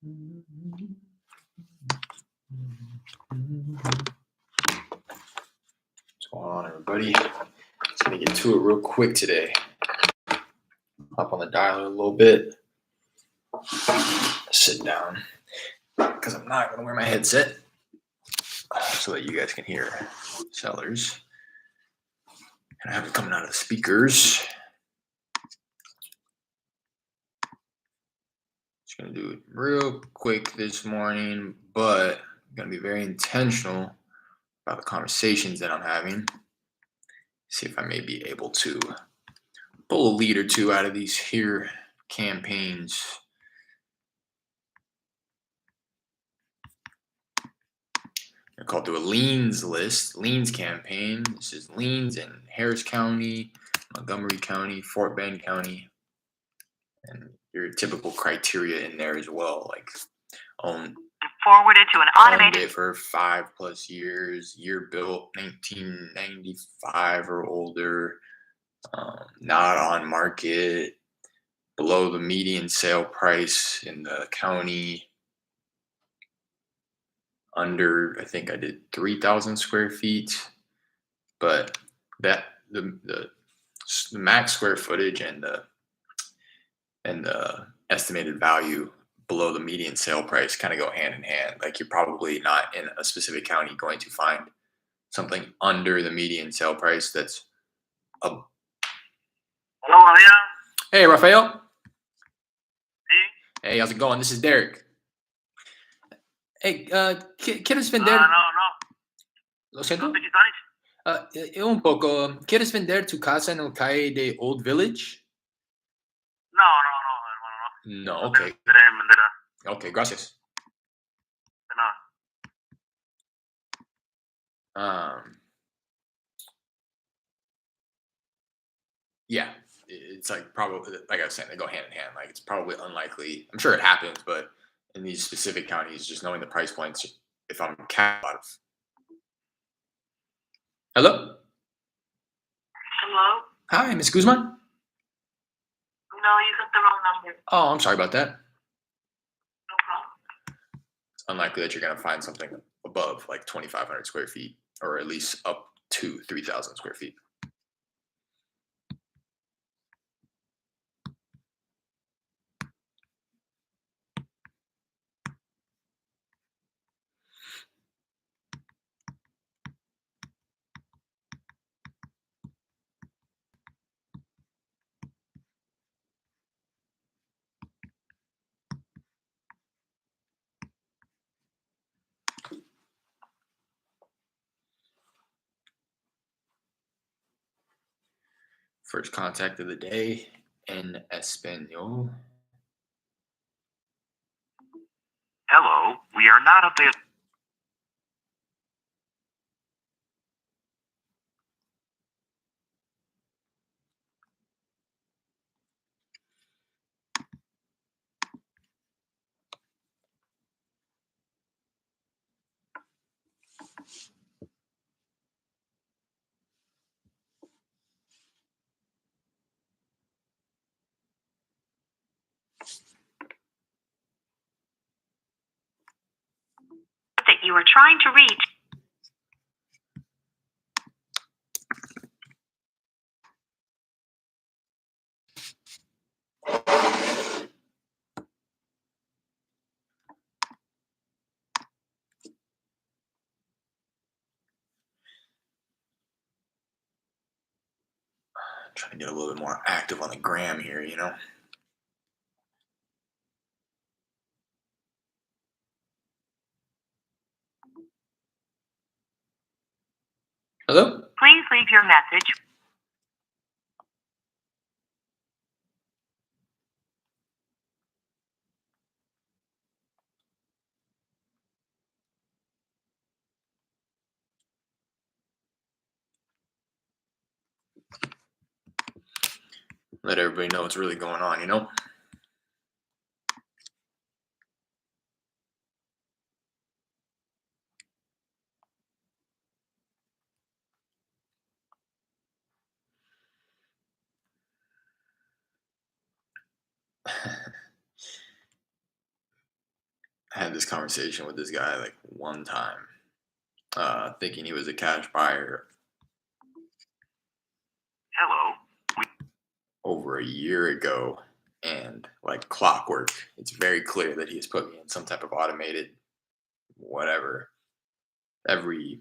What's going on, everybody? Just gonna get to it real quick today. Hop on the dialer a little bit. Sit down because I'm not gonna wear my headset so that you guys can hear sellers. And I have it coming out of the speakers. Just gonna do it real quick this morning, but I'm gonna be very intentional about the conversations that I'm having. See if I may be able to pull a lead or two out of these here campaigns. I called through a liens list, liens campaign. This is liens in Harris County, Montgomery County, Fort Bend County, and your typical criteria in there as well, like owned forwarded to an automated. Owned it for 5+ years, year built 1995 or older, not on market, below the median sale price in the county, under, I think I did 3,000 square feet, but that the max square footage and the estimated value below the median sale price kind of go hand in hand. Like, you're probably not in a specific county going to find something under the median sale price that's a. Hello, Javier. Hey, Rafael. Sí. Hey, how's it going? This is Derek. Hey, ¿quieres vender? No. Lo siento. ¿No speak Spanish? Un poco. ¿Quieres vender tu casa en el calle de Old Village? No, hermano, no. No, okay. Venderla. Okay, gracias. De nada. Yeah, it's like probably, like I was saying, they go hand in hand. Like, it's probably unlikely. I'm sure it happens, but in these specific counties, just knowing the price points, if I'm capped out of. Hello? Hello? Hi, Miss Guzman? No, you got the wrong number. Oh, I'm sorry about that. No problem. It's unlikely that you're going to find something above like 2,500 square feet, or at least up to 3,000 square feet. First contact of the day in Espanol. Hello, we are not available. That you are trying to reach. Trying to get a little bit more active on the gram here, you know? Hello? Please leave your message. Let everybody know what's really going on, you know? had this conversation with this guy like one time, thinking he was a cash buyer Hello. over a year ago, and like clockwork, it's very clear that he's put me in some type of automated whatever every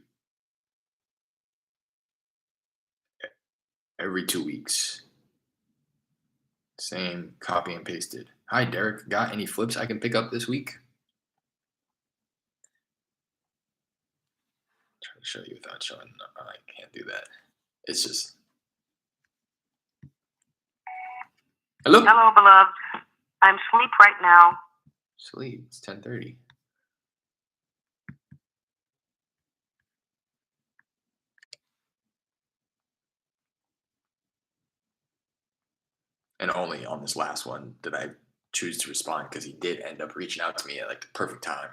every 2 weeks. Same copy and pasted. Hi Derek, got any flips I can pick up this week? Try to show you without showing. I can't do that. It's just hello. Hello, beloved. I'm asleep right now. Sleep. It's 10:30. And only on this last one did I choose to respond because he did end up reaching out to me at like the perfect time.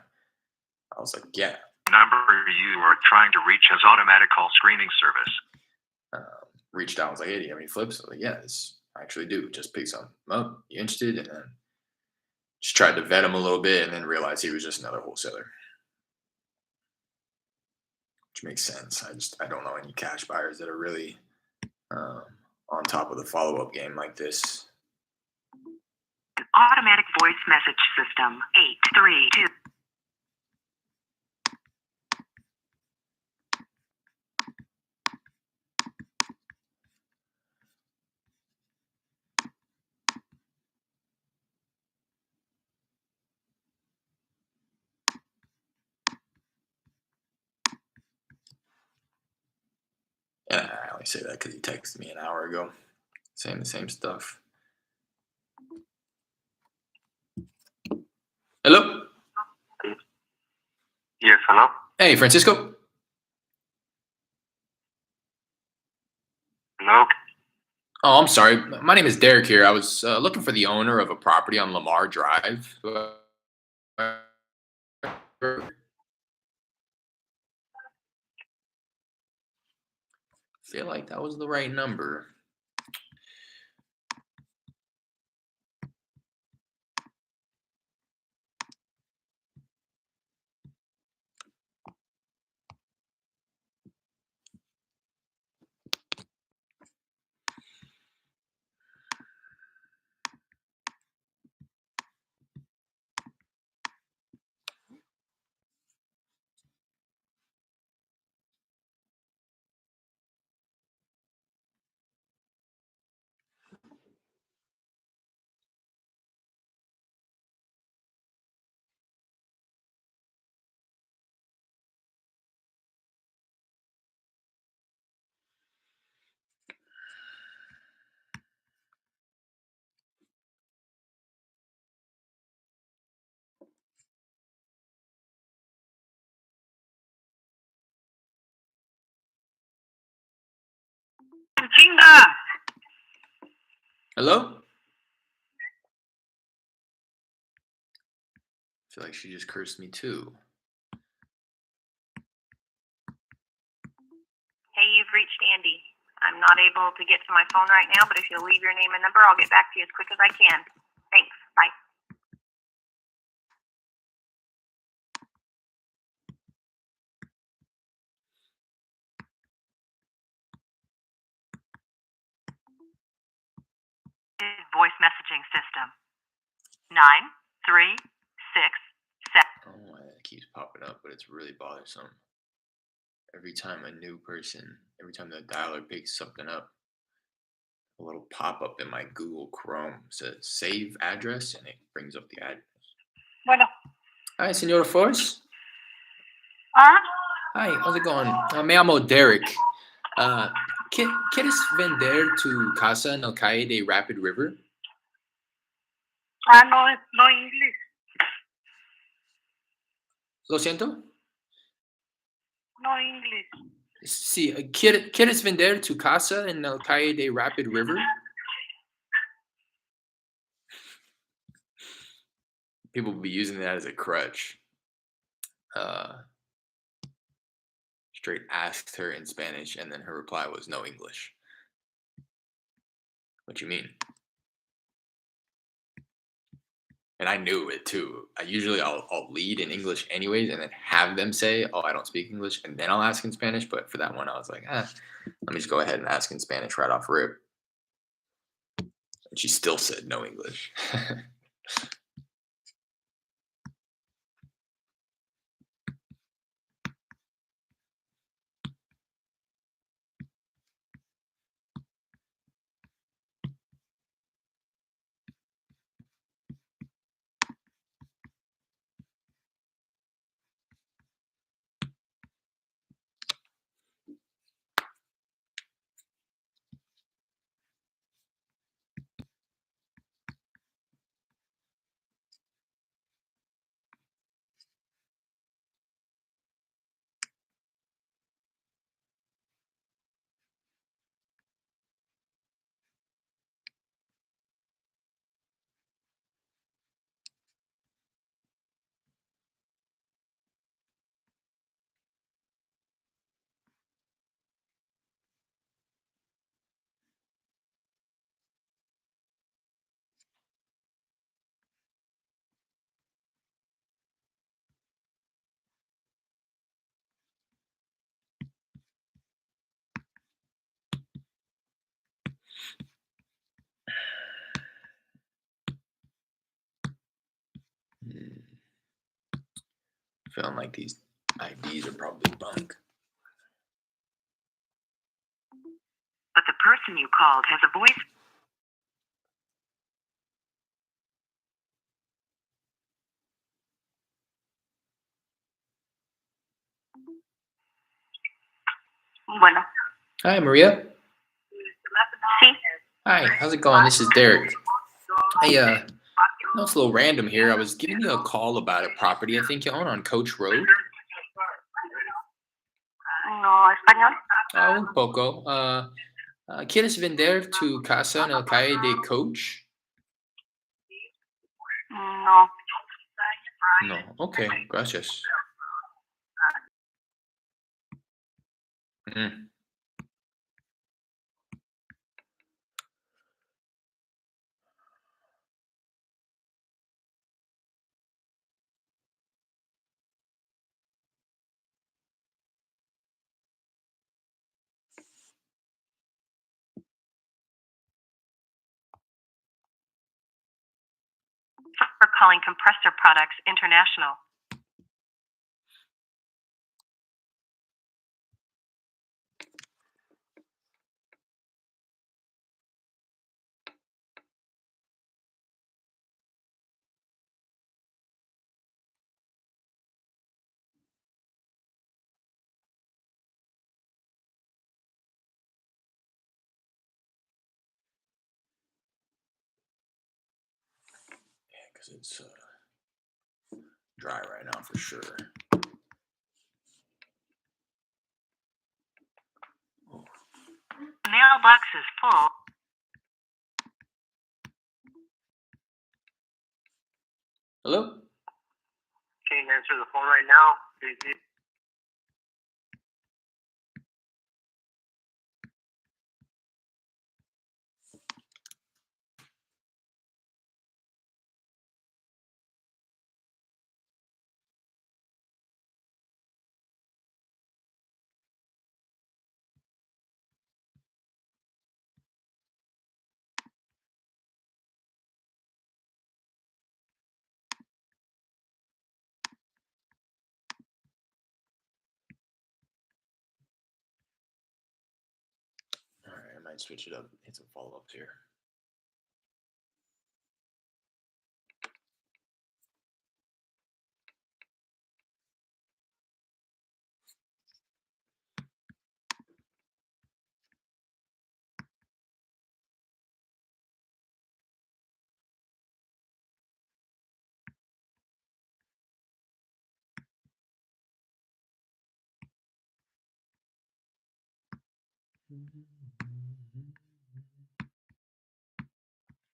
I was like, yeah. Number you are trying to reach has automatic call screening service. Reached out. I was like, hey, do you have any flips? I was like, yeah, I actually do. Just pick some up. You interested? And then just tried to vet him a little bit and then realized he was just another wholesaler. Which makes sense. I don't know any cash buyers that are really on top of the follow-up game like this. Automatic voice message system 832. And I only say that because he texted me an hour ago saying the same stuff. Hello? Yes, hello? Hey, Francisco? Hello? Oh, I'm sorry. My name is Derek here. I was looking for the owner of a property on Lamar Drive. Feel like that was the right number. Chinga! Hello? I feel like she just cursed me too. Hey, you've reached Andy. I'm not able to get to my phone right now, but if you'll leave your name and number, I'll get back to you as quick as I can. Thanks. Bye. Voice messaging system 9367. I don't know why that keeps popping up, but it's really bothersome. Every time every time the dialer picks something up, a little pop up in my Google Chrome says save address and it brings up the address. Bueno. Hi, Senora Force. Ah, Hi, how's it going? Me llamo Derek. ¿Quieres vender tu casa en el calle de Rapid River? no English. Lo siento. No English. Sí, ¿quieres vender tu casa en el calle de Rapid River? People will be using that as a crutch. Straight asked her in Spanish, and then her reply was no English. What you mean? and I knew it too. I'll lead in English anyways, and then have them say, "Oh, I don't speak English," and then I'll ask in Spanish. But for that one, I was like, let me just go ahead and ask in Spanish right off rip. And she still said no English. Feeling like these IDs are probably bunk. But the person you called has a voice. Bueno. Hi, Maria. Sí. Hi, how's it going? This is Derek. Hey, no, it's a little random here. I was giving you a call about a property I think you own on Coach Road. No español. Un poco. ¿Quieres vender tu casa en el calle de Coach? No. No. Okay, gracias. Mm. For calling Compressor Products International. Yeah, because it's dry right now for sure. The mailbox is full. Hello? Can't answer the phone right now. Busy. All right, I might switch it up. Hit some follow-ups here.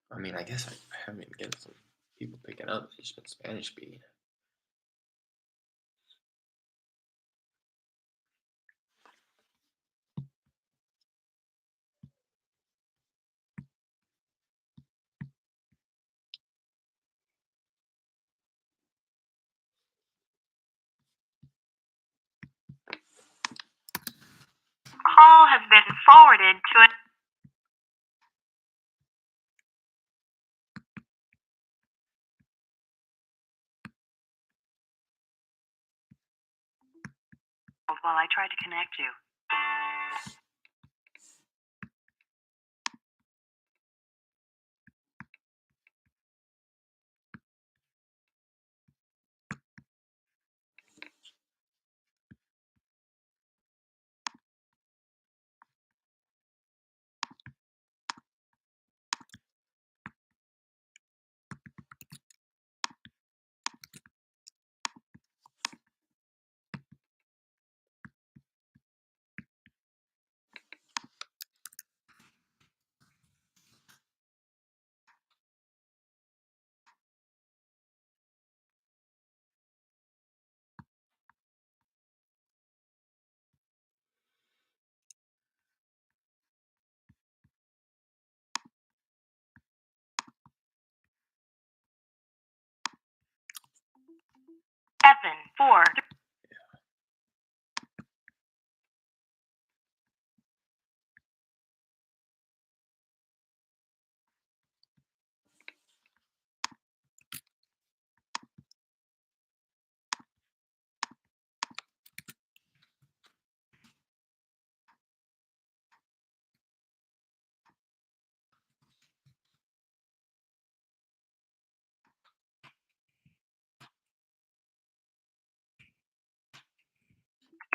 I mean, I guess I haven't been getting some people picking up. It's just been Spanish speed. call has been forwarded to an while I try to connect you. Seven, four.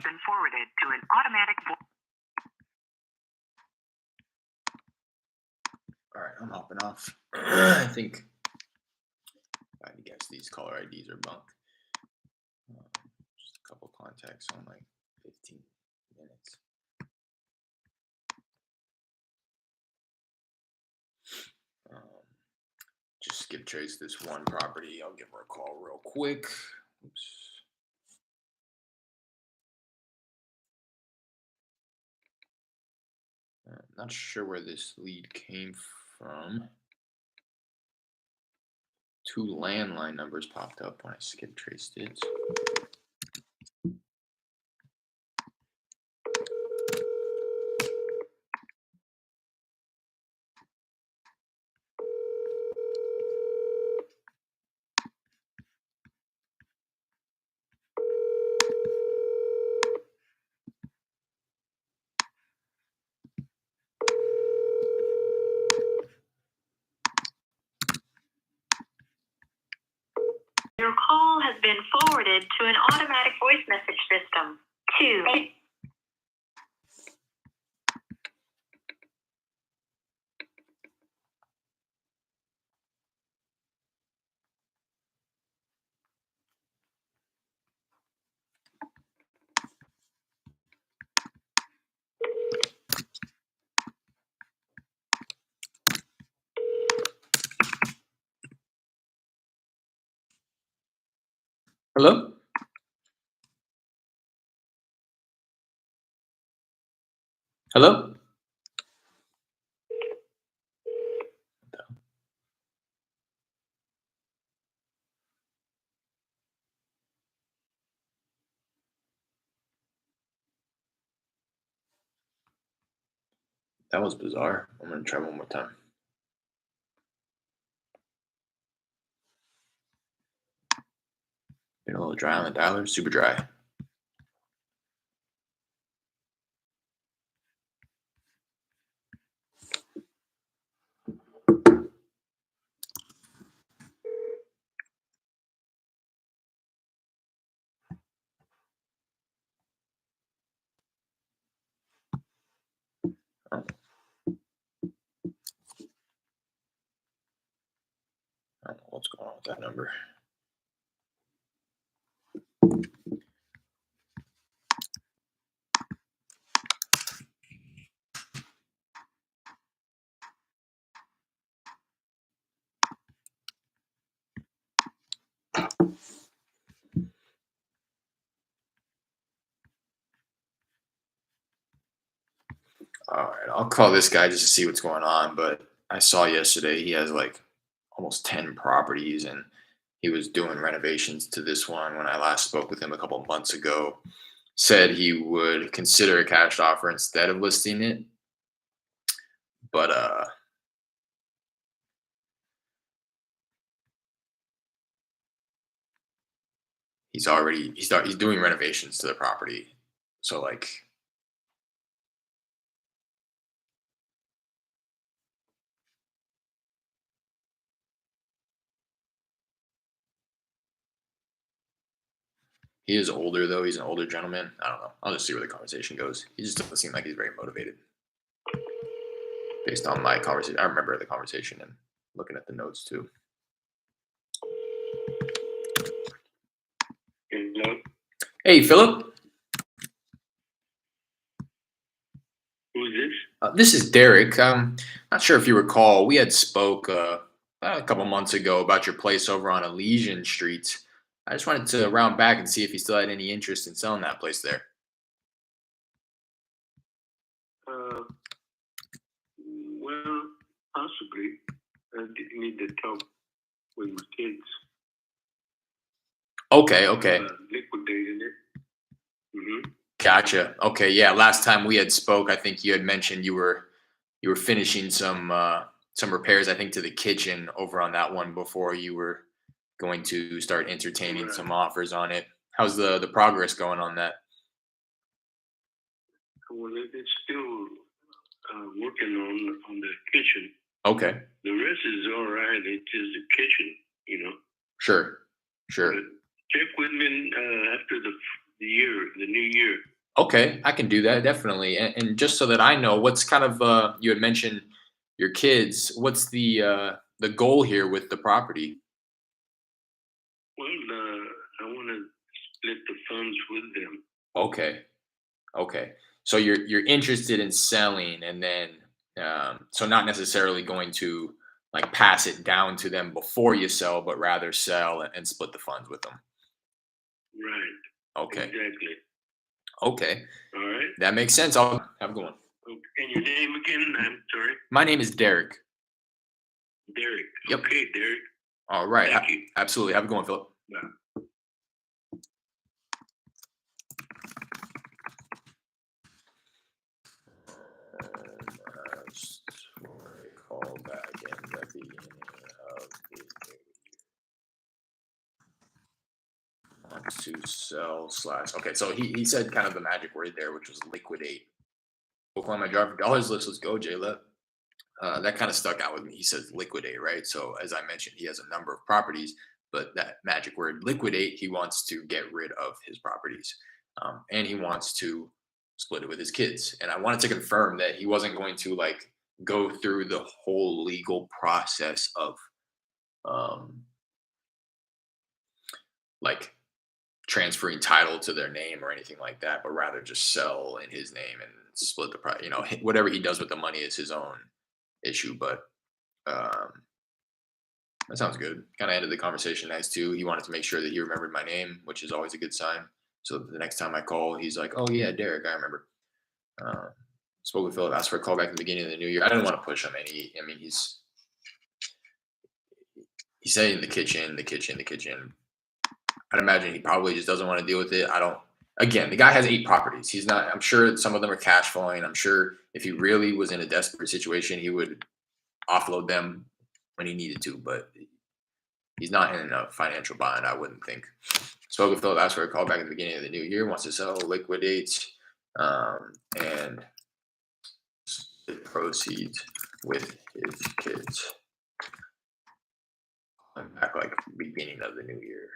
Been forwarded to an automatic All right, I'm hopping off. I think I guess these caller IDs are bunk. Just a couple contacts on like 15 minutes. Just skip trace this one property. I'll give her a call real quick. Oops. Not sure where this lead came from. 2 landline numbers popped up when I skip traced it. Your call has been forwarded to an automatic voice message system. 2. Hello? Hello? That was bizarre. I'm gonna try one more time. Been a little dry on the dialer, super dry. Oh. I don't know what's going on with that number. All right, I'll call this guy just to see what's going on. But I saw yesterday he has like almost 10 properties, and he was doing renovations to this one when I last spoke with him a couple months ago. said he would consider a cash offer instead of listing it, but he's doing renovations to the property, so like he is older though. He's an older gentleman. I don't know. I'll just see where the conversation goes. He just doesn't seem like he's very motivated based on my conversation. I remember the conversation and looking at the notes too. Hello, Hey, Philip. who's this? This is Derek. Not sure if you recall, we had spoke a couple months ago about your place over on Elysian Street. I just wanted to round back and see if you still had any interest in selling that place there. Uh, well, possibly. I need to talk with my kids. Okay. Liquidating it. Mm-hmm. Gotcha. Okay, yeah. Last time we had spoke, I think you had mentioned you were finishing some repairs, I think, to the kitchen over on that one before you were going to start entertaining Right. some offers on it. How's the progress going on that? Well, it's still working on the kitchen. Okay, The rest is all right. It's just the kitchen, sure. But check with me after the new year. Okay, I can do that definitely. And just so that I know, what's kind of you had mentioned your kids. What's the goal here with the property? Well, I want to split the funds with them. Okay. So you're interested in selling, and then so not necessarily going to like pass it down to them before you sell, but rather sell and split the funds with them. Right. Okay. Exactly. Okay. All right. That makes sense. I'll have a good one. Okay. And your name again? I'm sorry. My name is Derek. Derek. Yep. Okay, Derek. All right. Thank you. Absolutely. Have a good one, Philip. Bye. Just for a call back in the beginning of the new wants to sell slash. Okay, so he said kind of the magic word there, which was liquidate. Oklahoma drive for dollars. Let's go, Jayla. That kind of stuck out with me. He says liquidate, right? So as I mentioned, he has a number of properties, but that magic word liquidate, he wants to get rid of his properties, and he wants to split it with his kids. And I wanted to confirm that he wasn't going to like go through the whole legal process of um, like transferring title to their name or anything like that, but rather just sell in his name and split the price. Whatever he does with the money is his own issue. But um, that sounds good. Kind of ended the conversation nice too. He wanted to make sure that he remembered my name, which is always a good sign. So the next time I call, he's like, "Oh yeah, Derek, I remember." Uh, Spoke with Philip, asked for a call back in the beginning of the new year. I didn't want to push him any. I mean, he's saying the kitchen. I'd imagine he probably just doesn't want to deal with it. I don't. Again, the guy has 8 properties. He's not. I'm sure some of them are cash flowing. I'm sure if he really was in a desperate situation, he would offload them when he needed to. But he's not in a financial bind, I wouldn't think. Spoke with Philip, asked for a call back at the beginning of the new year. Wants to sell, liquidate, and split proceeds with his kids. I'm back like beginning of the new year.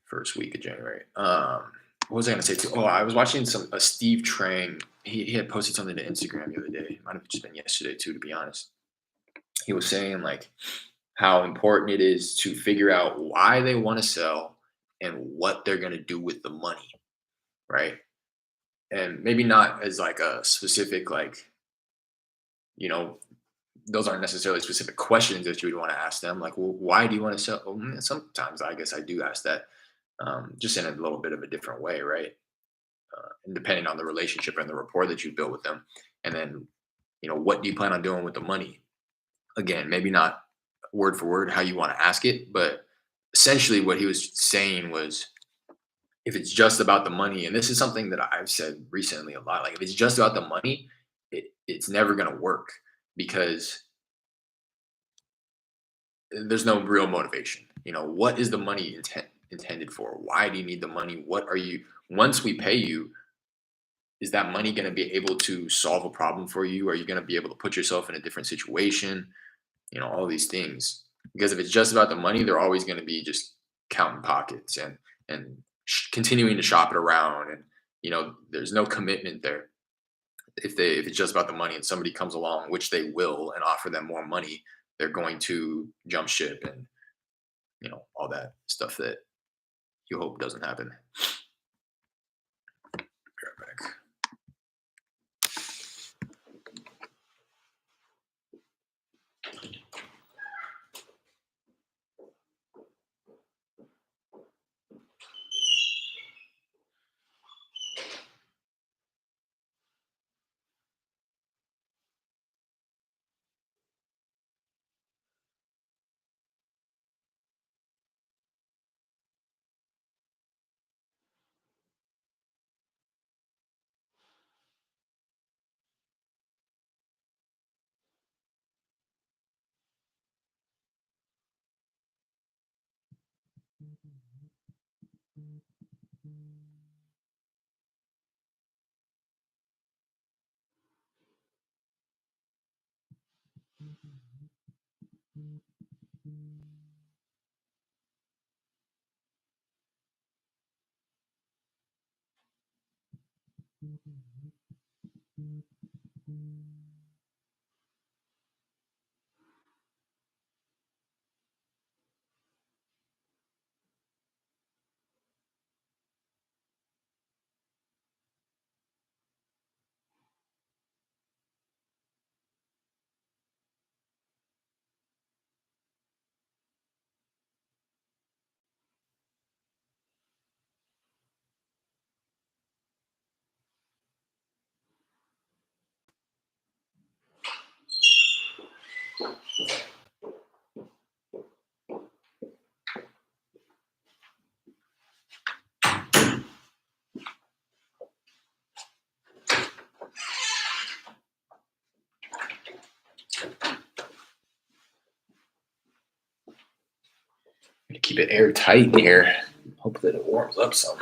First week of January. What was I gonna say too? Oh, I was watching a Steve Trang. He had posted something to Instagram the other day. It might have just been yesterday too, to be honest. He was saying like how important it is to figure out why they want to sell and what they're gonna do with the money, right? And maybe not as like a specific like, you know, those aren't necessarily specific questions that you would want to ask them. Like, well, why do you want to sell? Well, sometimes I guess I do ask that, just in a little bit of a different way, right? And depending on the relationship and the rapport that you build with them, and then, what do you plan on doing with the money? Again, maybe not word for word how you want to ask it, but essentially what he was saying was, if it's just about the money, and this is something that I've said recently a lot, like if it's just about the money, it's never going to work, because there's no real motivation. What is the money intended for? Why do you need the money? What are you, once we pay you, is that money going to be able to solve a problem for you? Are you going to be able to put yourself in a different situation? All these things. Because if it's just about the money, they're always going to be just counting pockets and continuing to shop it around, and there's no commitment there. If it's just about the money and somebody comes along, which they will, and offer them more money, they're going to jump ship, and all that stuff that you hope doesn't happen. Be right back. Keep it airtight in here. Hope that it warms up some.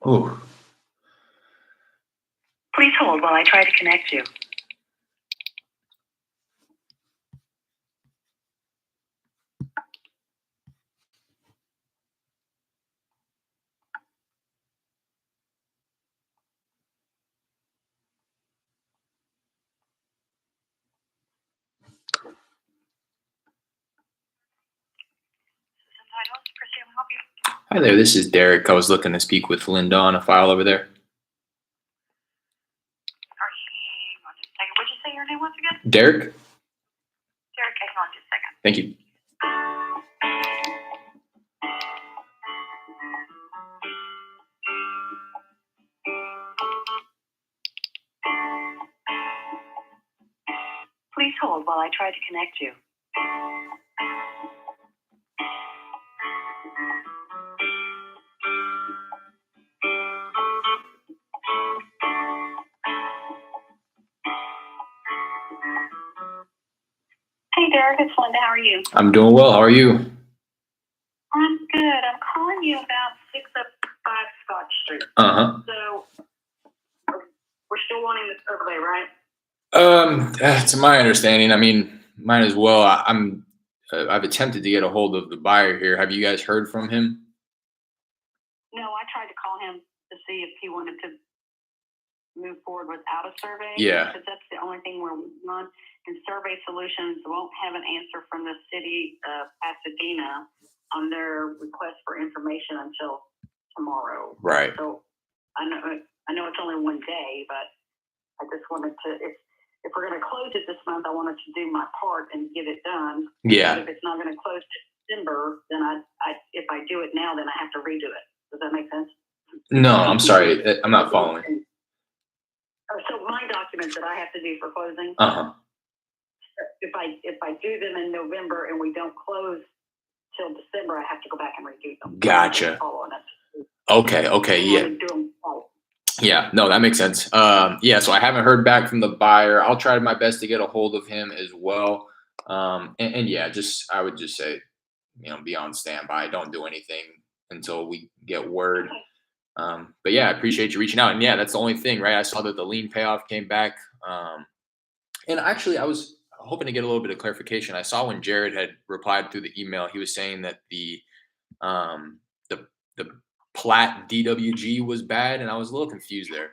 Oh, Please hold while I try to connect you. hi there. This is Derek. I was looking to speak with Linda on a file over there. What'd you say your name was again? Derek? Derek, hang on just a second. Thank you. Please hold while I try to connect you. Hey Derek, it's Linda. How are you? I'm doing well. How are you? I'm good. I'm calling you about 605 Scott Street. Uh-huh. So We're still wanting the survey, right? To my understanding, I mean, might as well. I've attempted to get a hold of the buyer here. Have you guys heard from him? No, I tried to call him to see if he wanted to move forward without a survey. Yeah. Because that's the only thing we're working on. And Survey Solutions won't have an answer from the city of Pasadena on their request for information until tomorrow. Right. So I know it's only one day, but I just wanted to, if we're going to close it this month, I wanted to do my part and get it done. Yeah. But if it's not going to close December, then if I do it now, then I have to redo it. Does that make sense? No, I'm sorry. I'm not following. So my documents that I have to do for closing, if I do them in November and we don't close till December, I have to go back and redo them. Gotcha. Okay. Yeah. Yeah. No, that makes sense. Yeah. So I haven't heard back from the buyer. I'll try my best to get a hold of him as well. And yeah, I would just say, be on standby. Don't do anything until we get word. But yeah, I appreciate you reaching out. And yeah, that's the only thing, right? I saw that the lien payoff came back. And actually, I was hoping to get a little bit of clarification. I saw when Jared had replied through the email, he was saying that the plat DWG was bad, and I was a little confused there.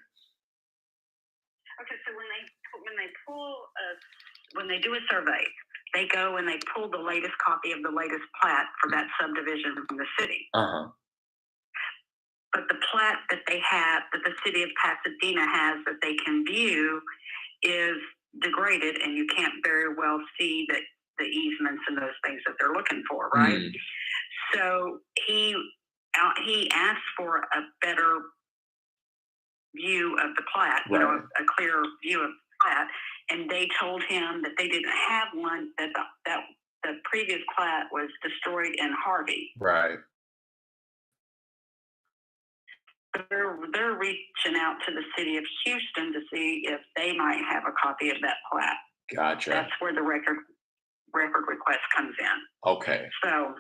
Okay, so when they do a survey, they go and they pull the latest copy of the latest plat for that subdivision from the city. But the plat that they have, that the city of Pasadena has, that they can view, is degraded, and you can't very well see the easements and those things that they're looking for, right? So he asked for a better view of the plat, a clear view of the plat, and they told him that they didn't have one, that the previous plat was destroyed in Harvey. Right. They're reaching out to the city of Houston to see if they might have a copy of that plat. Gotcha. That's where the record request comes in. Okay. So,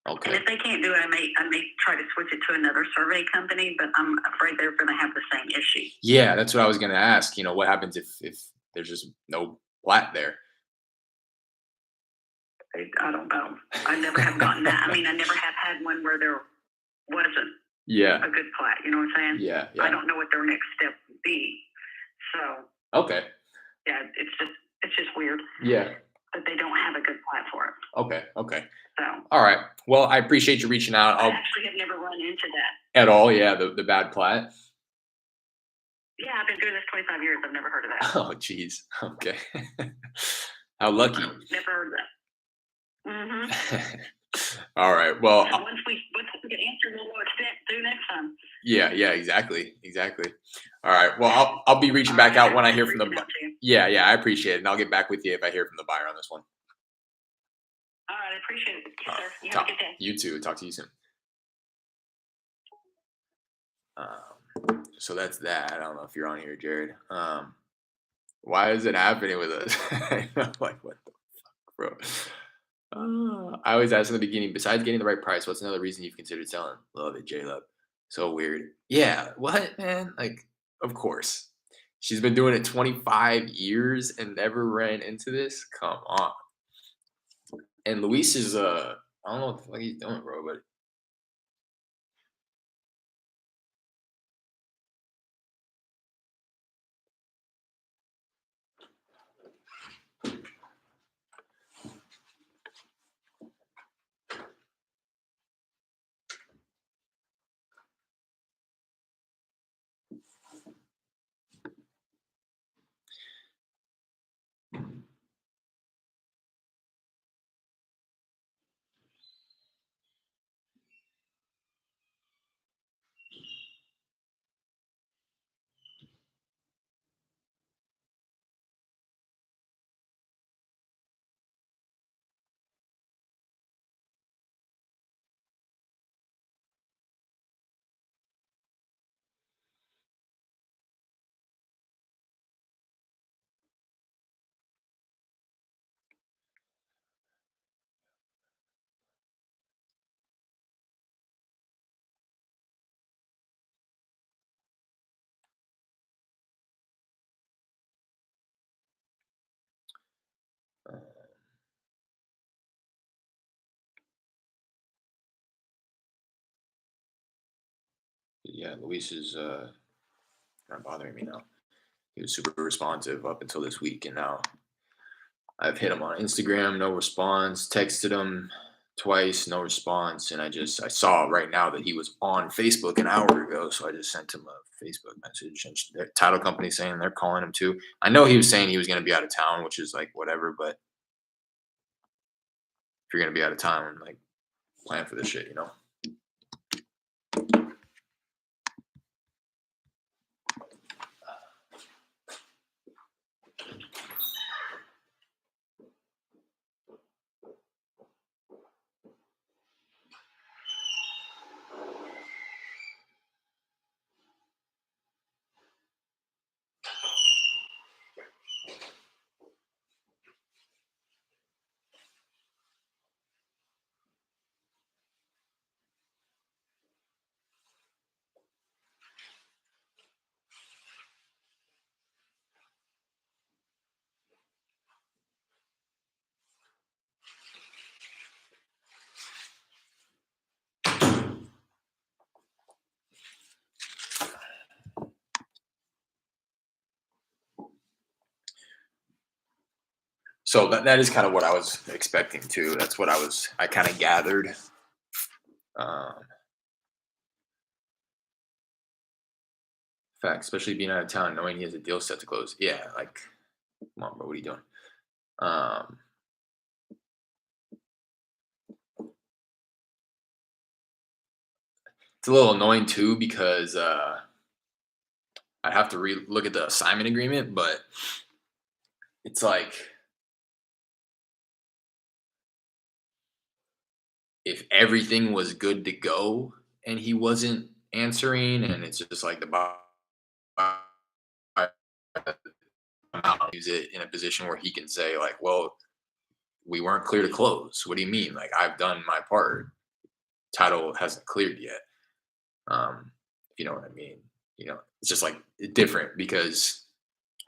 okay. And if they can't do it, I may try to switch it to another survey company, but I'm afraid they're going to have the same issue. Yeah, that's what I was going to ask. What happens if there's just no plat there? I don't know. I never have gotten that. I mean, I never have had one where there wasn't a good plat. You know what I'm saying? Yeah. I don't know what their next step would be. So. Okay. Yeah, it's just weird. Yeah. But they don't have a good plat for it. Okay. So. All right. Well, I appreciate you reaching out. I actually have never run into that. At all? Yeah, the bad plat? Yeah, I've been doing this 25 years. I've never heard of that. Oh, geez. Okay. How lucky. Never heard of that. All right. Well, once we get answered, we'll know what to do next time. Yeah, exactly. All right. Well, I'll be reaching back out when I hear from the. Yeah, I appreciate it, and I'll get back with you if I hear from the buyer on this one. All right, I appreciate it, yes, sir. You have a good day. You too. Talk to you soon. So that's that. I don't know if you're on here, Jared. Why is it happening with us? I'm like, what the fuck, bro? I always ask in the beginning, besides getting the right price, what's another reason you've considered selling? Love it, J-Love. So weird. Yeah, what, man? Like, of course. She's been doing it 25 years and never ran into this? Come on. And Luis is, I don't know what the fuck he's doing, bro, but yeah, Luis is not bothering me now. He was super responsive up until this week, and now I've hit him on Instagram, no response. Texted him twice, no response. And I saw right now that he was on Facebook an hour ago, so I just sent him a Facebook message. And their title company saying they're calling him too. I know he was saying he was going to be out of town, which is like whatever. But if you're going to be out of town, like plan for this shit, you know. So that is kind of what I was expecting too. That's what I kind of gathered. Um, fact, especially being out of town, knowing he has a deal set to close. Yeah, like, come on, bro, what are you doing? Um, it's a little annoying too because I'd have to look at the assignment agreement, but it's like if everything was good to go and he wasn't answering, and it's just like the use it in a position where he can say like, well, we weren't clear to close. What do you mean? Like, I've done my part. Title hasn't cleared yet. If you know what I mean. You know, it's just like different because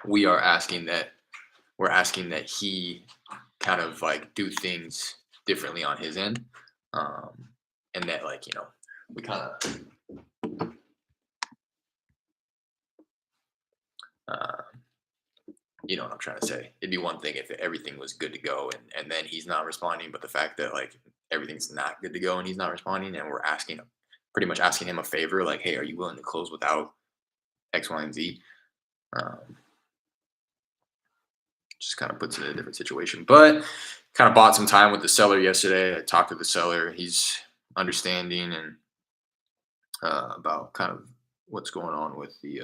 we're asking that he kind of like do things differently on his end. And that, like, you know, we kind of you know what I'm trying to say. It'd be one thing if everything was good to go and then he's not responding, but the fact that like everything's not good to go and he's not responding, and we're pretty much asking him a favor, like, hey, are you willing to close without X, Y, and Z? Just kind of puts it in a different situation. But kind of bought some time with the seller yesterday. I talked to the seller. He's understanding and about kind of what's going on with the.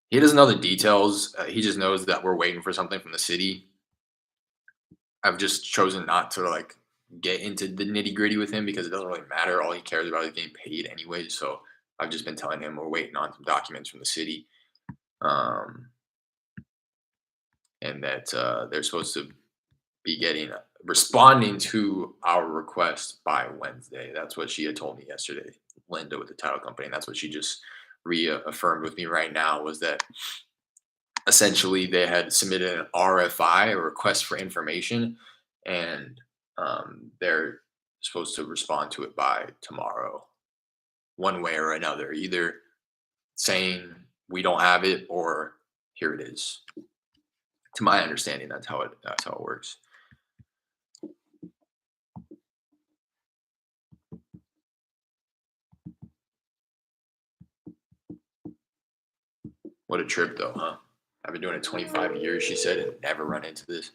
He doesn't know the details. He just knows that we're waiting for something from the city. I've just chosen not to like get into the nitty gritty with him because it doesn't really matter. All he cares about is getting paid anyway. So I've just been telling him we're waiting on some documents from the city, and that they're supposed to be responding to our request by Wednesday. That's what she had told me yesterday, Linda with the title company, and that's what she just reaffirmed with me right now, was that essentially they had submitted an RFI, a request for information, and they're supposed to respond to it by tomorrow, one way or another, either saying we don't have it or here it is. To my understanding, that's how it works. What a trip, though, huh? I've been doing it 25 years, she said, and never run into this.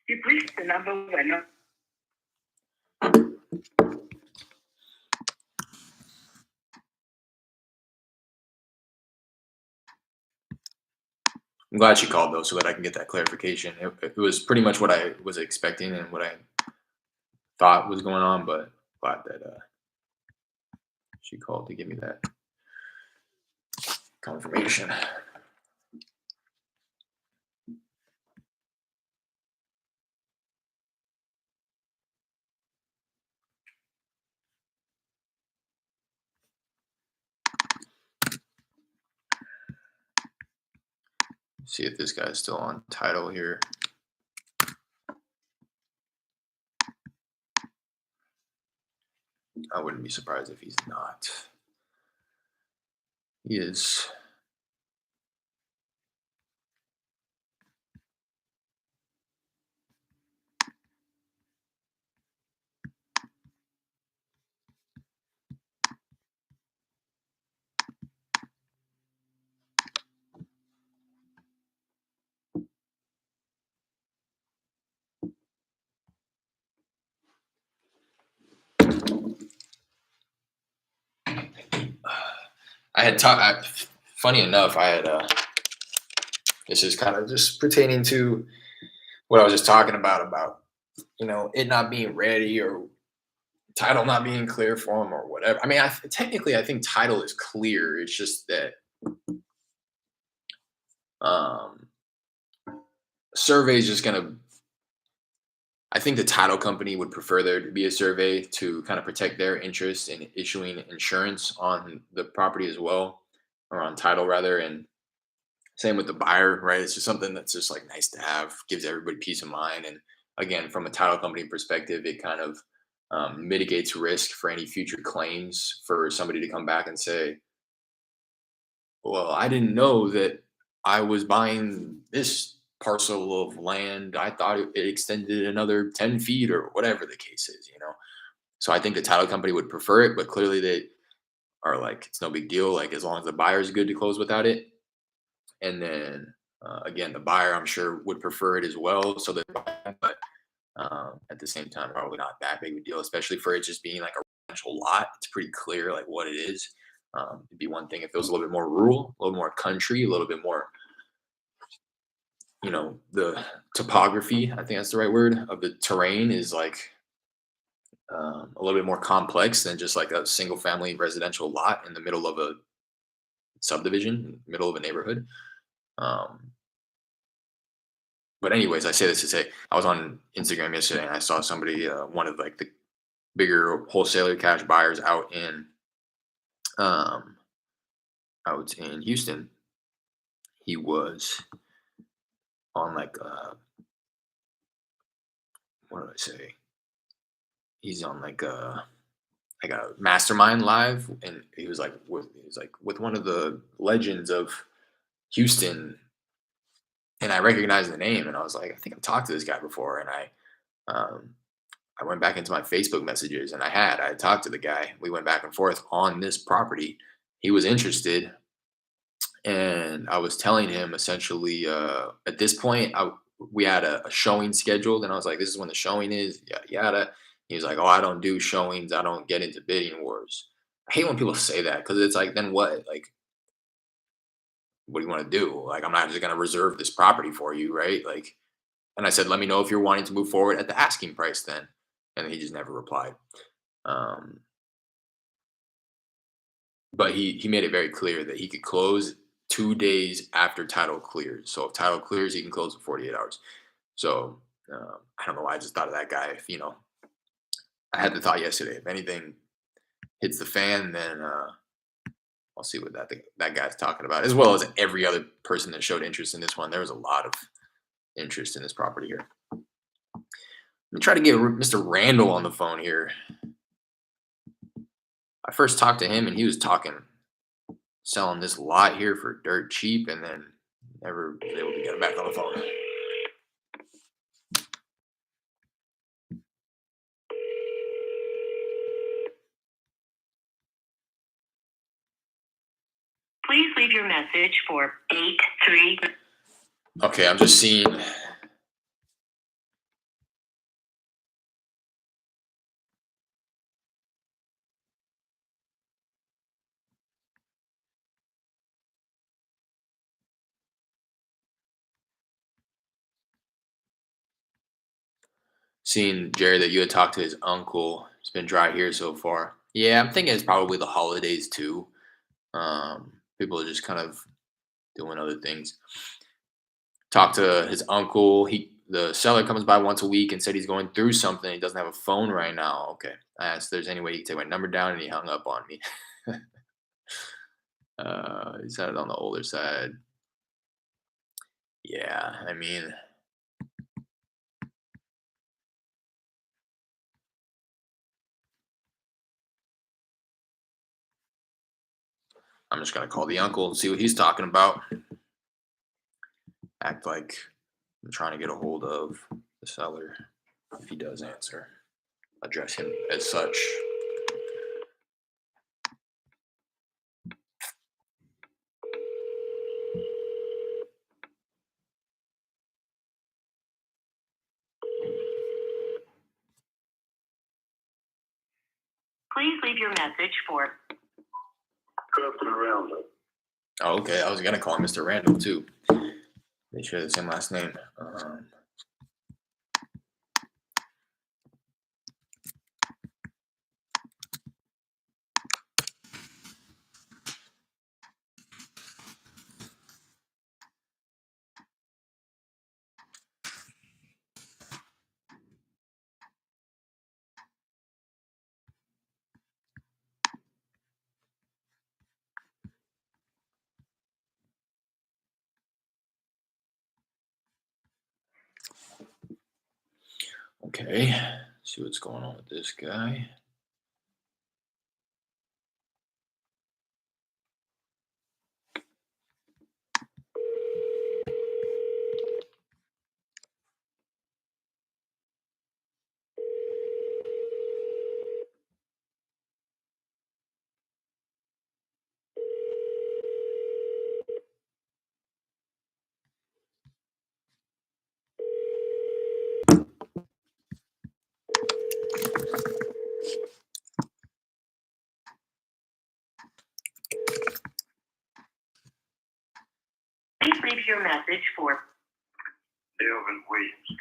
You've reached the number winner. I'm glad she called, though, so that I can get that clarification. It was pretty much what I was expecting and what I thought was going on, but glad that she called to give me that confirmation. See if this guy's still on title here. I wouldn't be surprised if he's not. He is. I had talked. Funny enough, I had. This is kind of just pertaining to what I was just talking about it not being ready or title not being clear for him or whatever. I mean, technically, I think title is clear. It's just that um, survey is just gonna. I think the title company would prefer there to be a survey to kind of protect their interest in issuing insurance on the property as well, or on title rather, and same with the buyer, right? It's just something that's just like nice to have, gives everybody peace of mind. And again, from a title company perspective, it kind of mitigates risk for any future claims for somebody to come back and say, well, I didn't know that I was buying this parcel of land. I thought it extended another 10 feet or whatever the case is. So I think the title company would prefer it, but clearly they are like, it's no big deal. Like, as long as the buyer's good to close without it. And then again, the buyer, I'm sure, would prefer it as well. So that, but at the same time, probably not that big of a deal, especially for it just being like a residential lot. It's pretty clear like what it is. It'd be one thing if it was a little bit more rural, a little more country, a little bit more, the topography. I think that's the right word of the terrain is like a little bit more complex than just like a single family residential lot in the middle of a subdivision, middle of a neighborhood. Um, But anyways, I say this to say I was on Instagram yesterday and I saw somebody, one of like the bigger wholesaler cash buyers um, out in Houston. He was on like what did I say? He's on like a mastermind live, and he was like with one of the legends of Houston, and I recognized the name, and I was like, I think I've talked to this guy before, and um, I went back into my Facebook messages and I had talked to the guy. We went back and forth on this property. He was interested. And I was telling him essentially, at this point, we had a showing scheduled. And I was like, this is when the showing is, yada, yada. He was like, oh, I don't do showings. I don't get into bidding wars. I hate when people say that because it's like, then what? Like, what do you want to do? Like, I'm not just going to reserve this property for you, right? Like, and I said, let me know if you're wanting to move forward at the asking price then. And he just never replied. Um, but he made it very clear that he could close 2 days after title clears. So if title clears, he can close in 48 hours. So I don't know why I just thought of that guy. If I had the thought yesterday. If anything hits the fan, then I'll see what that guy's talking about, as well as every other person that showed interest in this one. There was a lot of interest in this property here. Let me try to get Mr. Randall on the phone here. I first talked to him and he was selling this lot here for dirt cheap, and then never was able to get him back on the phone. Please leave your message for 83. Okay, I'm just seeing Jerry that you had talked to his uncle. It's been dry here so far. Yeah, I'm thinking it's probably the holidays too. People are just kind of doing other things. Talked to his uncle. The seller comes by once a week and said he's going through something. He doesn't have a phone right now. Okay. I asked if there's any way he could take my number down, and he hung up on me. He said it on the older side. Yeah, I mean, I'm just gonna call the uncle and see what he's talking about. Act like I'm trying to get a hold of the seller. If he does answer, address him as such. Please leave your message for Customer Roundup. Oh, okay. I was gonna call him Mr. Randall too. They share the same last name. Okay. See what's going on with this guy. Please leave your message for Delvin Williams.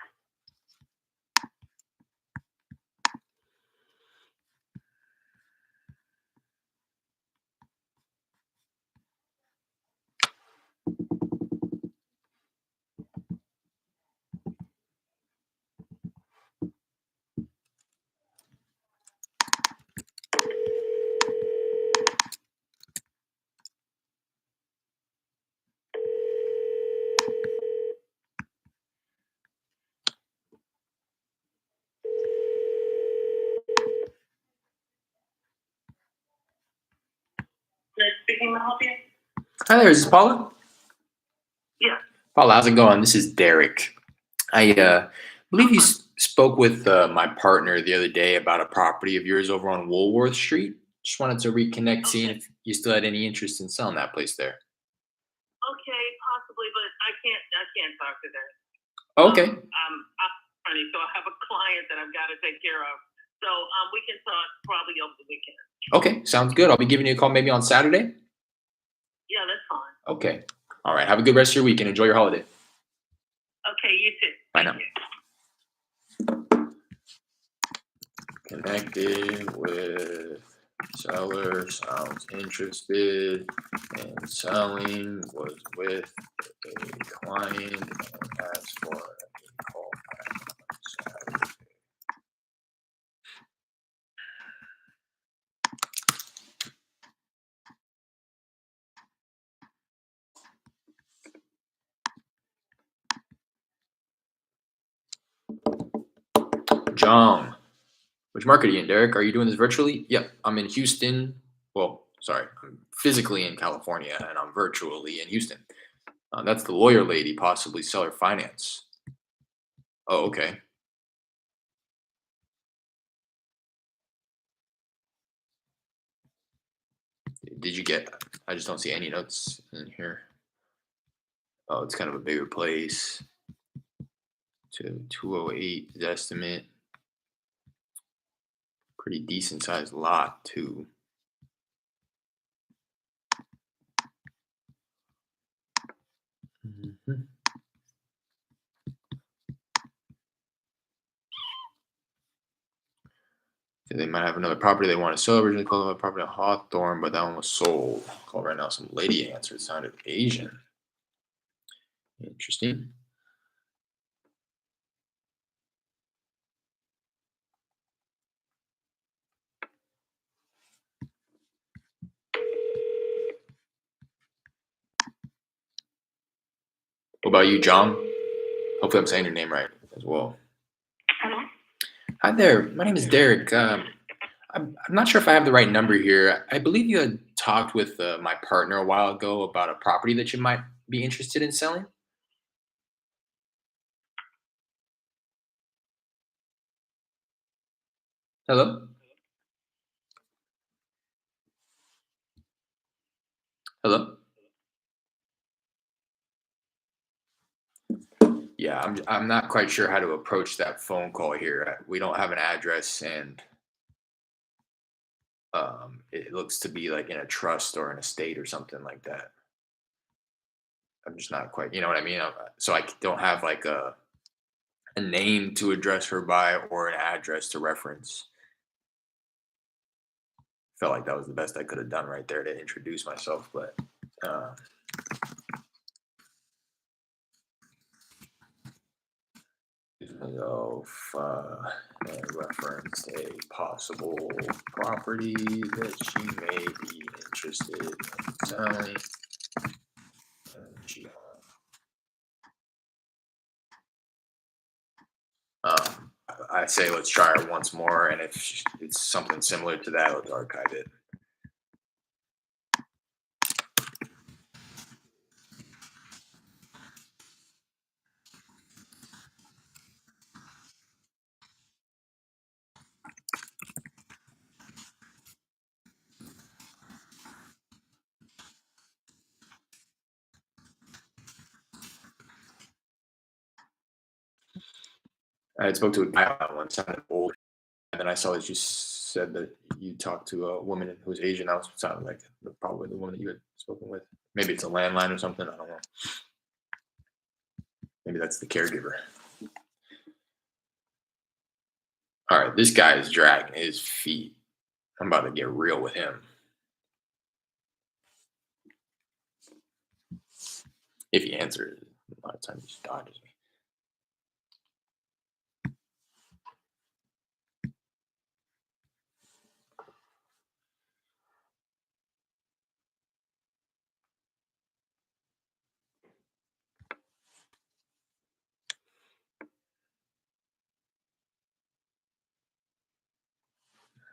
speaking to help you. Hi there, is this Paula? Yeah. Paula, how's it going? This is Derek. I believe you spoke with my partner the other day about a property of yours over on Woolworth Street. Just wanted to reconnect, seeing if you still had any interest in selling that place there. Okay, possibly, but I can't talk to that. Okay. I'm funny, so I have a client that I've got to take care of. So we can talk probably over the weekend. Okay, sounds good. I'll be giving you a call maybe on Saturday. Yeah, that's fine. Okay. All right. Have a good rest of your week and enjoy your holiday. Okay, you too. Bye Thank now. you. Connected with seller, sounds interested in selling, was with a client and asked for a call back on Saturday. John, which market are you in, Derek? Are you doing this virtually? Yep, I'm in Houston. Well, sorry, I'm physically in California and I'm virtually in Houston. That's the lawyer lady, possibly seller finance. Oh, okay. Did you get? I just don't see any notes in here. Oh, it's kind of a bigger place. To 208 is estimate. Pretty decent sized lot too. Mhm. So they might have another property they want to sell. Originally called a property on Hawthorne, but that one was sold. Call right now. Some lady answered. Sounded Asian. Interesting. about you, John? Hopefully, I'm saying your name right as well. Hello? Hi there. My name is Derek. I'm not sure if I have the right number here. I believe you had talked with my partner a while ago about a property that you might be interested in selling. Hello? Hello? Yeah, I'm not quite sure how to approach that phone call here. We don't have an address, and it looks to be like in a trust or an estate or something like that. I'm just not quite, you know what I mean? So I don't have like a name to address her by or an address to reference. Felt like that was the best I could have done right there to introduce myself, but uh, of reference a possible property that she may be interested in selling. She, I say let's try her once more, and if it's something similar to that, let's archive it. I had spoke to a guy on one, sounded old, and then I saw that you said that you talked to a woman who was Asian. That was sounded like probably the woman that you had spoken with. Maybe it's a landline or something. I don't know. Maybe that's the caregiver. All right, this guy is dragging his feet. I'm about to get real with him. If he answers, a lot of times he just dodges me.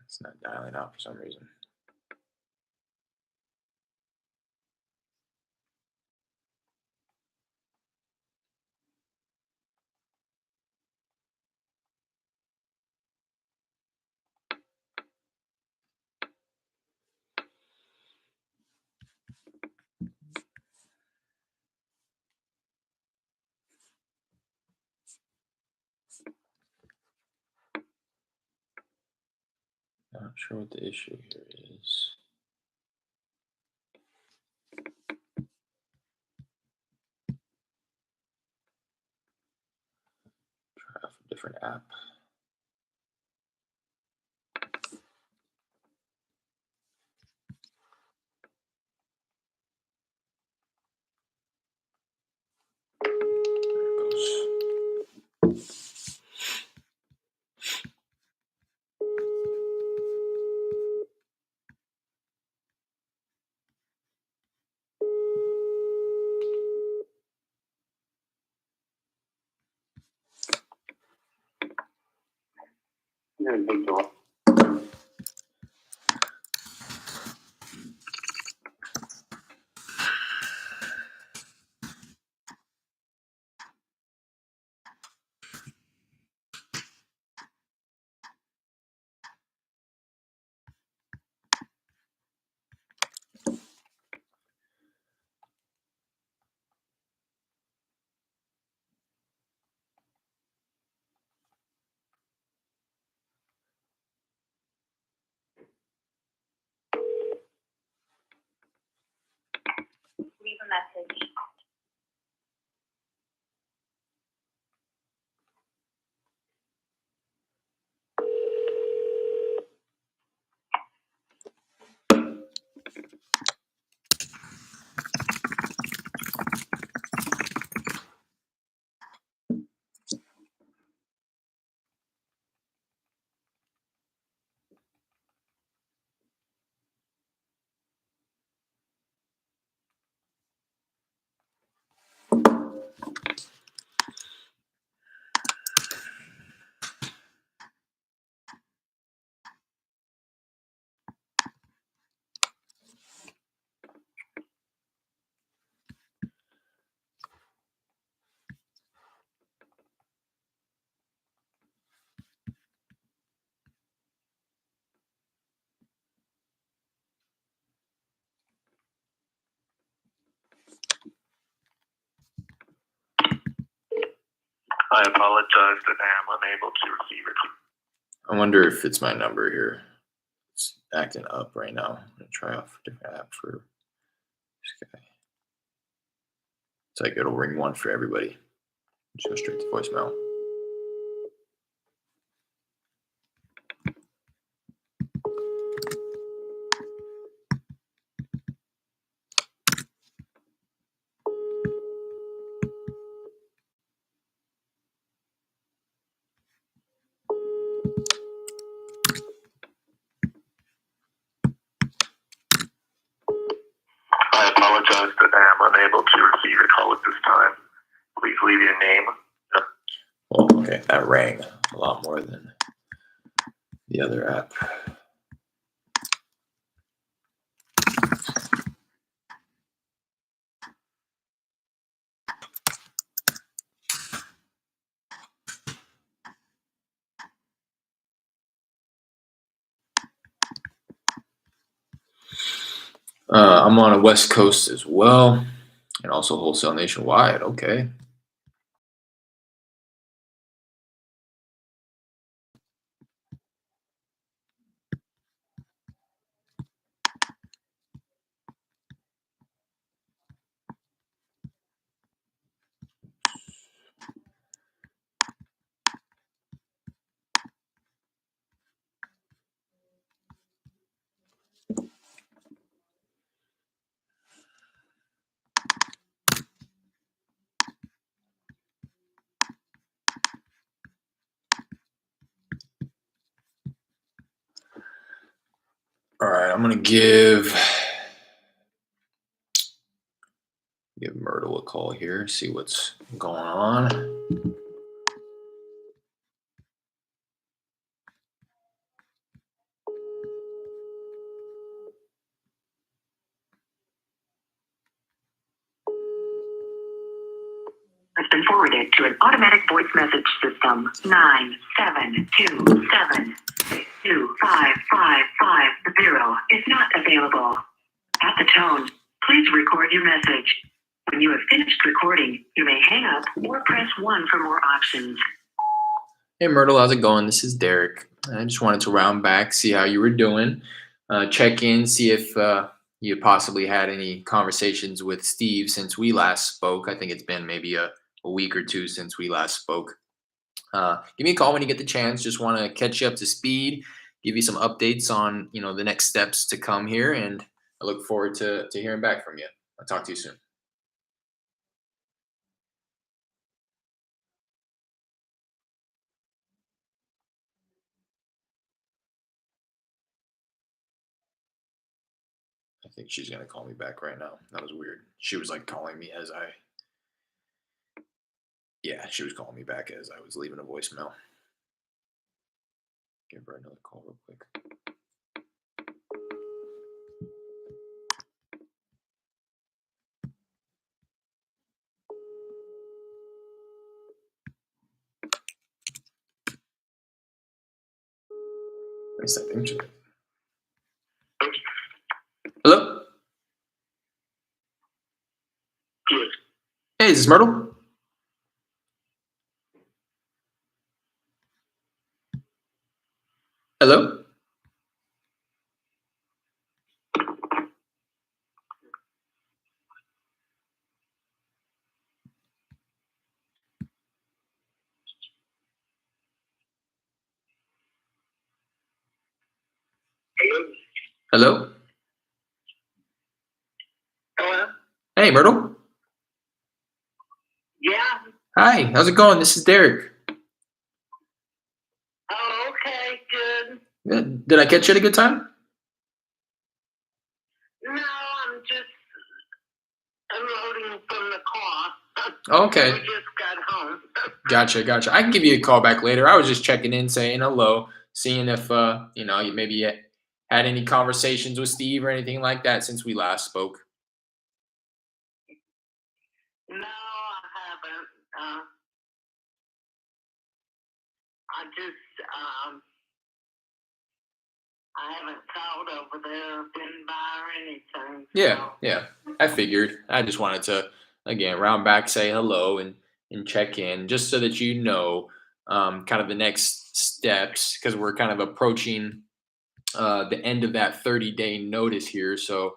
It's not dialing out for some reason. Not sure what the issue here is. Try a different app. There it goes. Yeah, big dog. Leave a message. I apologize that I am unable to receive it. I wonder if it's my number here. It's acting up right now. I'm gonna try off a different app for this guy. It's like it'll ring one for everybody. Just go straight to voicemail. I apologize that I am unable to receive your call at this time. Please leave your name. Oh, okay, that rang a lot more than the other app. I'm on a West Coast as well, and also wholesale nationwide. Okay. All right, I'm gonna give Myrtle a call here, see what's going on. Has been forwarded to an automatic voice message system. 972272555 is not available. At the tone, please record your message. When you have finished recording, you may hang up or press 1 for more options. Hey Myrtle, how's it going? This is Derek. I just wanted to round back, see how you were doing, check in, see if you possibly had any conversations with Steve since we last spoke. I think it's been maybe a week or two since we last spoke. Give me a call when you get the chance. Just want to catch you up to speed, give you some updates on the next steps to come here, and I look forward to hearing back from you. I'll talk to you soon. I think she's gonna call me back right now. That was weird. She was like calling me as she was calling me back as I was leaving a voicemail. Give her another call real quick. Where's that thing? Hello? Yes. Hey, is this Myrtle? Hello? Hello? Hello? Hello? Hey, Myrtle? Yeah. Hi, how's it going? This is Derek. Oh, okay, good. Good. Did I catch you at a good time? No, I'm just unloading from the car. Okay. We just got home. Gotcha. I can give you a call back later. I was just checking in, saying hello, seeing if you maybe had any conversations with Steve or anything like that since we last spoke. No, I haven't. I just, I haven't called over there, been by or anything. Yeah. I figured. I just wanted to again round back, say hello, and and check in just so that you know kind of the next steps because we're kind of approaching the end of that 30-day notice here. So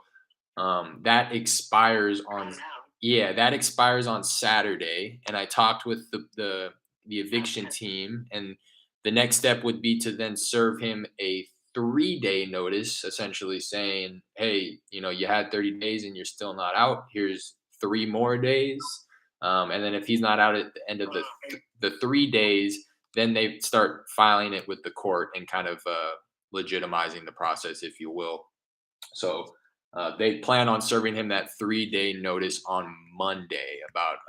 that expires on yeah, that expires on Saturday. And I talked with the eviction team, and the next step would be to then serve him a 3-day notice, essentially saying, "Hey, you had 30 days and you're still not out. Here's 3 more days." And then if he's not out at the end of the 3 days, then they start filing it with the court and kind of legitimizing the process, if you will. So they plan on serving him that 3-day notice on Monday, about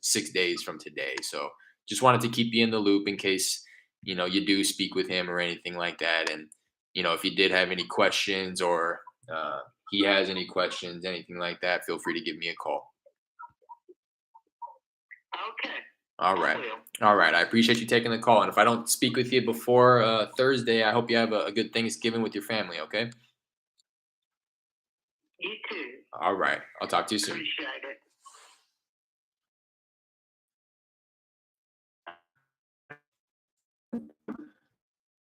6 days from today. So just wanted to keep you in the loop in case you do speak with him or anything like that. And if you did have any questions or uh, he has any questions, anything like that, feel free to give me a call. Okay. All I right. will. All right. I appreciate you taking the call. And if I don't speak with you before Thursday, I hope you have a good Thanksgiving with your family. Okay. You too. All right. I'll talk to you soon. Appreciate it.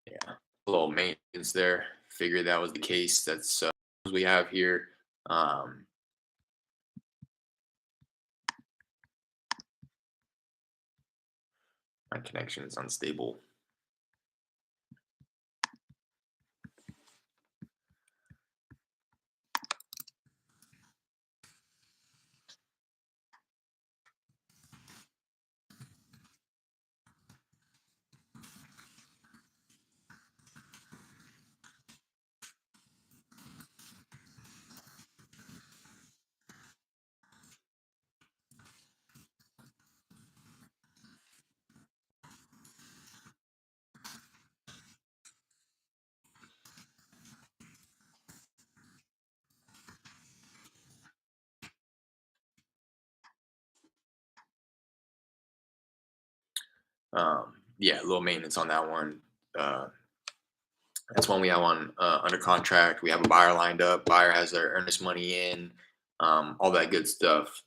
Yeah, a little maintenance there. Figured that was the case. That's what we have here. Um, my connection is unstable. Yeah, a little maintenance on that one. Uh, that's one we have on under contract. We have a buyer lined up. Buyer has their earnest money in, all that good stuff.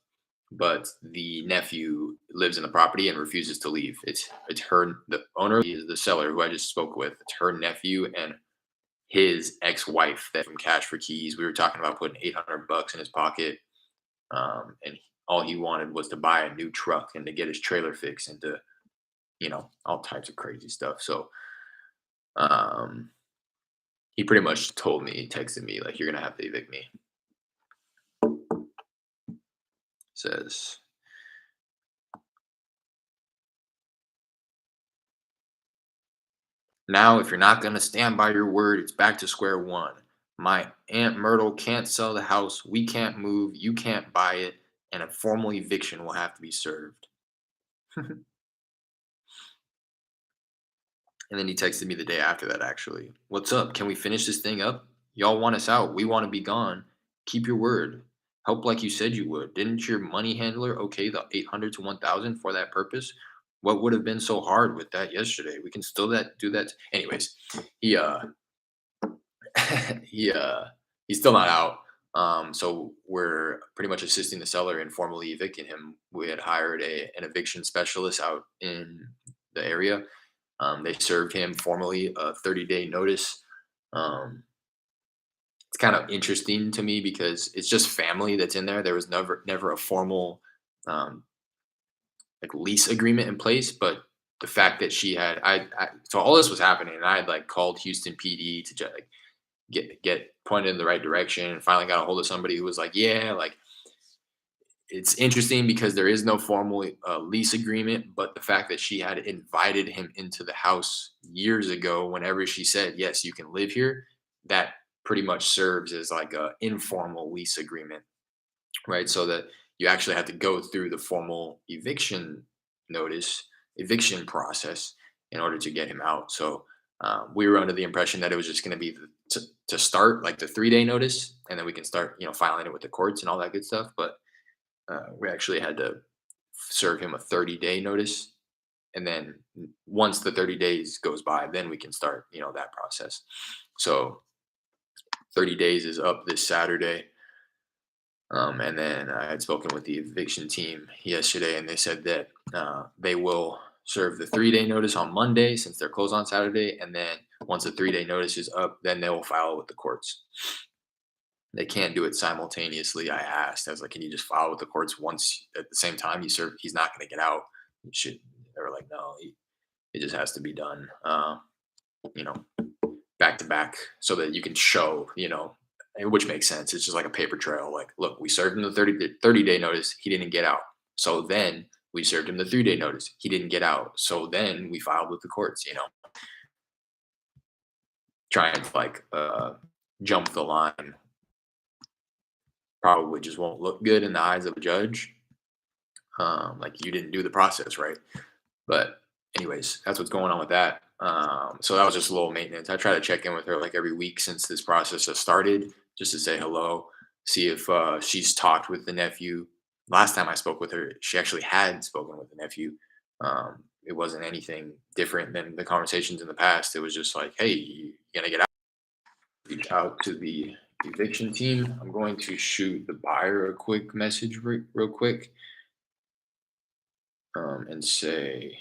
But the nephew lives in the property and refuses to leave. It's her. The owner is the seller who I just spoke with. It's her nephew and his ex-wife that from Cash for Keys. We were talking about putting $800 in his pocket, and all he wanted was to buy a new truck and to get his trailer fixed and to all types of crazy stuff. So um, he pretty much told me, he texted me like, "You're gonna have to evict me." Says, "Now, if you're not gonna stand by your word, it's back to square one. My Aunt Myrtle can't sell the house. We can't move. You can't buy it, and a formal eviction will have to be served." And then he texted me the day after that, actually. "What's up? Can we finish this thing up? Y'all want us out. We want to be gone. Keep your word. Help like you said you would. Didn't your money handler okay the 800 to 1,000 for that purpose? What would have been so hard with that yesterday? We can still do that." Anyways, he he he's still not out. So we're pretty much assisting the seller in formally evicting him. We had hired an eviction specialist out in the area. They served him formally a 30-day notice. Um, it's kind of interesting to me because it's just family that's in there. There was never a formal um, like lease agreement in place, but the fact that she had so all this was happening, and I had like called Houston PD to just like get pointed in the right direction, and finally got a hold of somebody who was like, "Yeah, like it's interesting because there is no formal lease agreement, but the fact that she had invited him into the house years ago, whenever she said, 'Yes, you can live here,' that pretty much serves as like a informal lease agreement, right? So that you actually have to go through the formal notice, eviction process in order to get him out. So we were under the impression that it was just going to be to start like the 3-day notice, and then we can start, filing it with the courts and all that good stuff. But we actually had to serve him a 30-day notice, and then once the 30 days goes by, then we can start that process. So 30 days is up this Saturday. And then I had spoken with the eviction team yesterday, and they said that they will serve the 3-day notice on Monday since they're closed on Saturday. And then once the 3-day notice is up, then they will file it with the courts. They can't do it simultaneously. I asked, I was like, can you just file with the courts once at the same time you serve? He's not going to get out. You should. They were like, no, it just has to be done, you know, back to back so that you can show, which makes sense. It's just like a paper trail. Like, look, we served him the 30-day notice. He didn't get out. So then we served him the 3-day notice. He didn't get out. So then we filed with the courts, trying to jump the line probably just won't look good in the eyes of a judge. Like you didn't do the process right. But anyways, that's what's going on with that. So that was just a little maintenance. I try to check in with her like every week since this process has started, just to say hello, see if she's talked with the nephew. Last time I spoke with her, she actually had spoken with the nephew. It wasn't anything different than the conversations in the past. It was just like, hey, you gonna get out? Reach out to the eviction team. I'm going to shoot the buyer a quick message real quick, and say,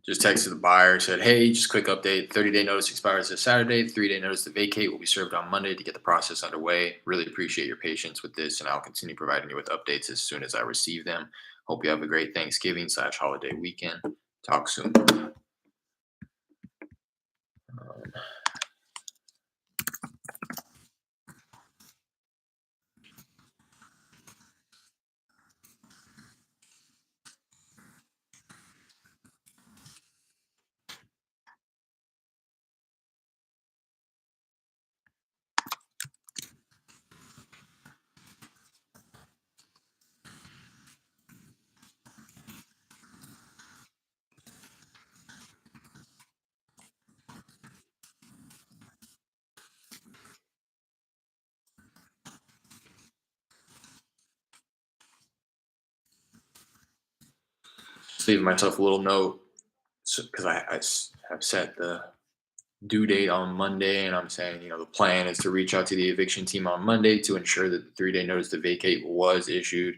just texted the buyer, said, hey, just quick update. 30-day notice expires this Saturday. 3-day notice to vacate will be served on Monday to get the process underway. Really appreciate your patience with this, and I'll continue providing you with updates as soon as I receive them. Hope you have a great Thanksgiving/holiday weekend. Talk soon. Just leaving myself a little note because have set the due date on Monday, and I'm saying, the plan is to reach out to the eviction team on Monday to ensure that the 3-day notice to vacate was issued,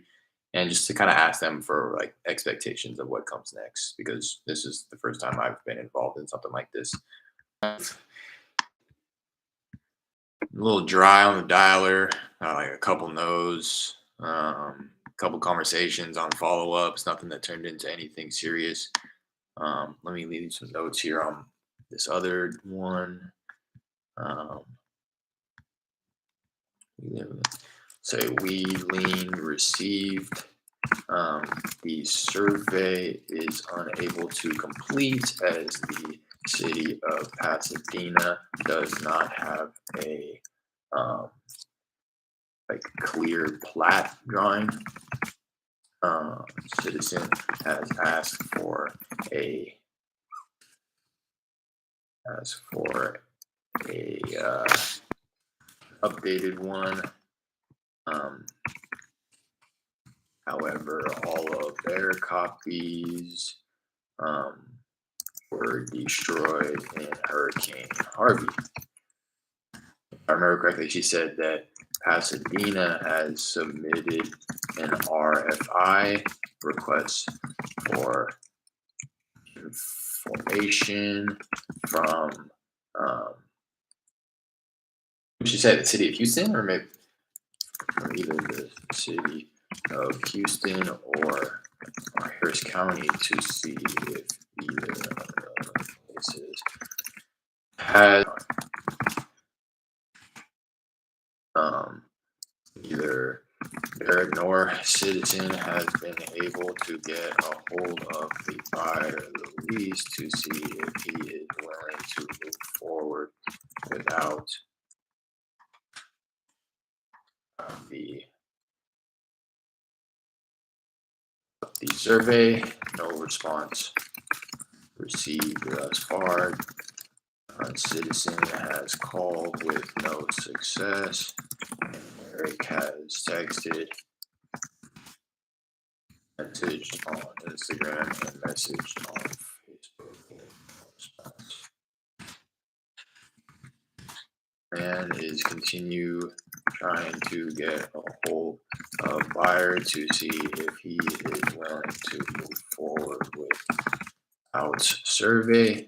and just to kind of ask them for like expectations of what comes next, because this is the first time I've been involved in something like this. A little dry on the dialer, like a couple no's, couple conversations on follow-ups, nothing that turned into anything serious. Let me leave some notes here on this other one. Say Wheeling received. The survey is unable to complete as the city of Pasadena does not have a like clear plat drawing. Citizen has asked for a updated one. However, all of their copies were destroyed in Hurricane Harvey. If I remember correctly, she said that Pasadena has submitted an RFI request for information from, she said the city of Houston, or maybe from either the city of Houston or Harris County, to see if either of those places has either Barrett nor Citizen has been able to get a hold of the buyer of the lease to see if he is willing to move forward without the survey. No response received thus far. Citizen has called with no success. And Eric has texted, messaged on Instagram, and messaged on Facebook. And is continue trying to get a hold of buyer to see if he is willing to move forward without survey.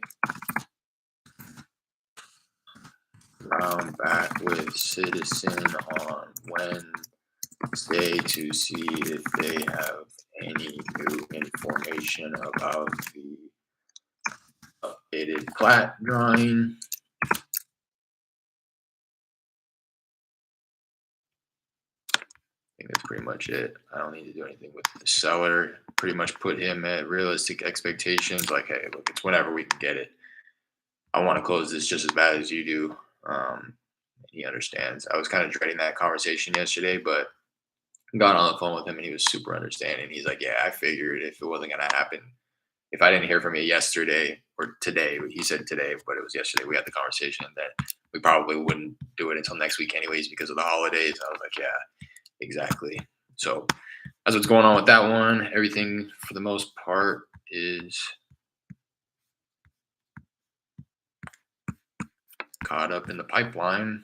Round back with Citizen on Wednesday to see if they have any new information about the updated plat drawing. I think that's pretty much it. I don't need to do anything with the seller. Pretty much put him at realistic expectations. Like, hey, look, it's whenever we can get it. I want to close this just as bad as you do. He understands. I was kind of dreading that conversation yesterday, but got on the phone with him and he was super understanding. He's like, yeah, I figured if it wasn't going to happen, if I didn't hear from you yesterday or today, he said today, but it was yesterday, we had the conversation that we probably wouldn't do it until next week anyways because of the holidays. I was like, yeah, exactly. So that's what's going on with that one. Everything for the most part is caught up in the pipeline.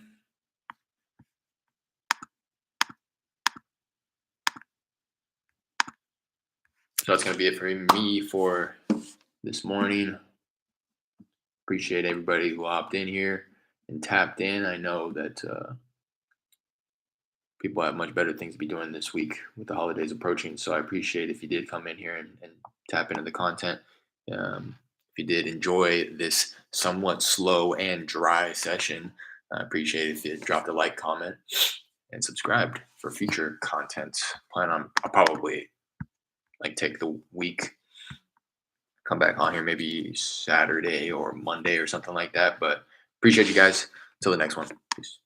So that's going to be it for me for this morning. Appreciate everybody who hopped in here and tapped in. I know that people have much better things to be doing this week with the holidays approaching. So I appreciate if you did come in here and tap into the content. If you did enjoy this somewhat slow and dry session, I appreciate it if you dropped a like, comment, and subscribed for future content. I'll probably take the week, come back on here maybe Saturday or Monday or something like that. But appreciate you guys. Till the next one. Peace.